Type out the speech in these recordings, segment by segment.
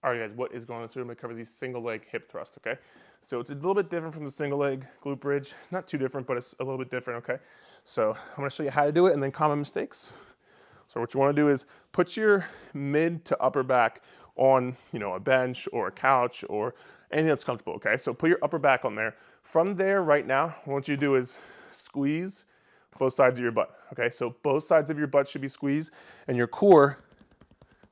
all right guys, what is going on? So I'm gonna cover the single leg hip thrust, okay? So it's a little bit different from the single leg glute bridge. Not too different, but it's a little bit different, okay? So I'm gonna show you how to do it and then common mistakes. So what you wanna do is put your mid to upper back on, a bench or a couch or anything that's comfortable, okay? So put your upper back on there. From there, right now, what I want you to do is squeeze both sides of your butt, okay? So both sides of your butt should be squeezed and your core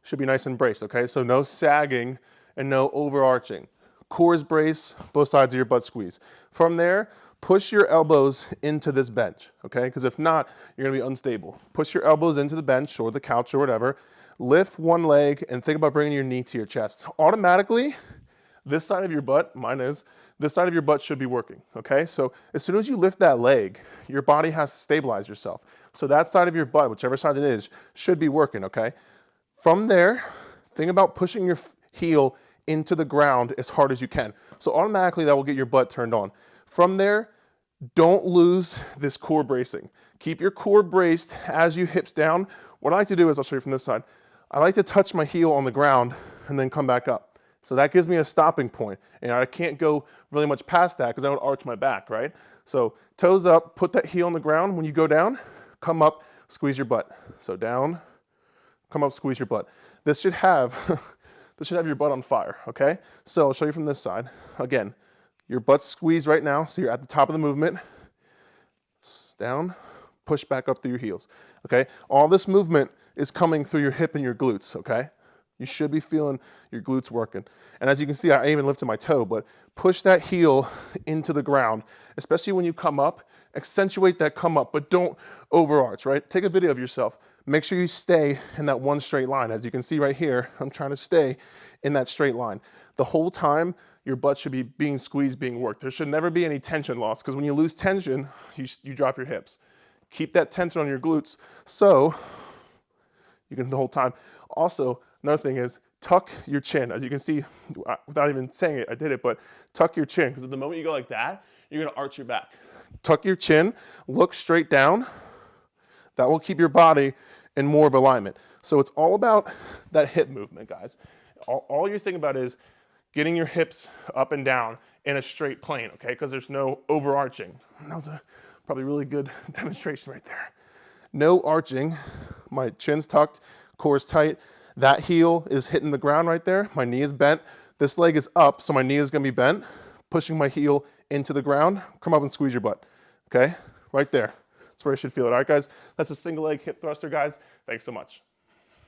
should be nice and braced, okay? So no sagging and no overarching. Core is braced, both sides of your butt squeeze. From there, push your elbows into this bench, okay? Because if not, you're gonna be unstable. Push your elbows into the bench or the couch or whatever. Lift one leg and think about bringing your knee to your chest. Automatically, this side of your butt, mine is, this side of your butt should be working, okay? So as soon as you lift that leg, your body has to stabilize yourself. So that side of your butt, whichever side it is, should be working, okay? From there, think about pushing your heel into the ground as hard as you can. So automatically that will get your butt turned on. From there, don't lose this core bracing. Keep your core braced as you hips down. What I like to do is, I'll show you from this side, I like to touch my heel on the ground and then come back up. So that gives me a stopping point. And I can't go really much past that because I would arch my back, right? So toes up, put that heel on the ground. When you go down, come up, squeeze your butt. So down, come up, squeeze your butt. This should have your butt on fire, okay? So I'll show you from this side. Again, your butt's squeezed right now, so you're at the top of the movement. Down, push back up through your heels, okay? All this movement is coming through your hip and your glutes, okay? You should be feeling your glutes working. And as you can see, I even lifted my toe, but push that heel into the ground, especially when you come up. Accentuate that come up, but don't overarch, right? Take a video of yourself. Make sure you stay in that one straight line. As you can see right here, I'm trying to stay in that straight line. The whole time, your butt should be being squeezed, being worked. There should never be any tension loss, because when you lose tension, you drop your hips. Keep that tension on your glutes so you can the whole time. Also, another thing is tuck your chin. As you can see, without even saying it, I did it, but tuck your chin, because the moment you go like that, you're gonna arch your back. Tuck your chin, look straight down. That will keep your body in more of alignment. So it's all about that hip movement, guys. All you're thinking about is getting your hips up and down in a straight plane, okay? Because there's no overarching. That was a probably really good demonstration right there. No arching. My chin's tucked, core's tight. That heel is hitting the ground right there. My knee is bent. This leg is up, so my knee is gonna be bent. Pushing my heel into the ground. Come up and squeeze your butt, okay? Right there. That's where I should feel it. All right, guys, that's a single leg hip thruster, guys. Thanks so much.